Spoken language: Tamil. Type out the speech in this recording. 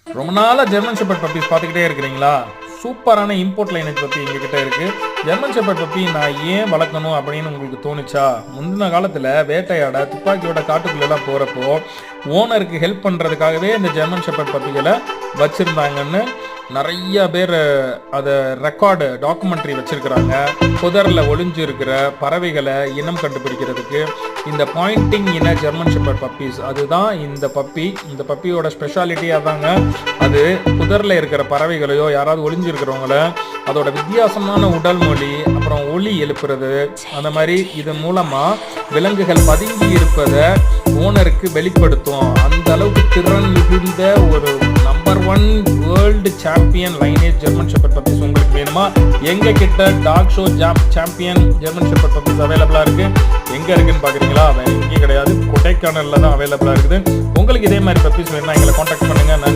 ரொம்ப நாளாக ஜெர்மன் ஷெப்பர்ட் பப்பீஸ் பார்த்துக்கிட்டே இருக்கிறீங்களா? சூப்பரான இம்போர்ட் லைனேஜ் பப்பி எங்ககிட்ட இருக்குது. ஜெர்மன் ஷெப்பர்ட் பப்பி நான் ஏன் வளர்க்கணும் அப்படின்னு உங்களுக்கு தோணுச்சா? முந்தின காலத்தில் வேட்டையாட துப்பாக்கியோட காட்டுக்குள்ளெல்லாம் போகிறப்போ ஓனருக்கு ஹெல்ப் பண்ணுறதுக்காகவே இந்த ஜெர்மன் ஷெப்பர்ட் பப்பிகளை வச்சுருந்தாங்கன்னு நிறைய பேர் அதை ரெக்கார்டு டாக்குமெண்ட்ரி வச்சுருக்கிறாங்க. புதரில் ஒளிஞ்சு இருக்கிற பறவைகளை இனம் கண்டுபிடிக்கிறதுக்கு இந்த பாயிண்டிங் இன ஜெர்மன் ஷெப்பர்ட் பப்பீஸ் அதுதான் இந்த பப்பி. இந்த பப்பியோட ஸ்பெஷாலிட்டியாக தாங்க அது புதரில் இருக்கிற பறவைகளையோ யாராவது ஒளிஞ்சு இருக்கிறவங்கள அதோட வித்தியாசமான உடல் மொழி அப்புறம் ஒலி எழுப்புறது அந்த மாதிரி இது மூலமாக விலங்குகள் பதுங்கி இருப்பதை ஓனருக்கு வெளிப்படுத்தும். அந்த அளவுக்கு திறன் மிகுந்த ஒரு number 1 world champion lineage German shepherd puppies உங்களுக்கு வேணுமா? எங்க கிட்ட dog show champion German shepherd puppies அவைலபிளா இருக்கு. எங்க இருக்குன்னு பாக்குறீங்களா? அது எங்கேயும் கிடையாது, கொடைக்கானல்ல தான் அவைலபிளா இருக்குது. உங்களுக்கு இதே மாதிரி பப்பீஸ் வேணும்னா எங்களை கான்டாக்ட் பண்ணுங்க.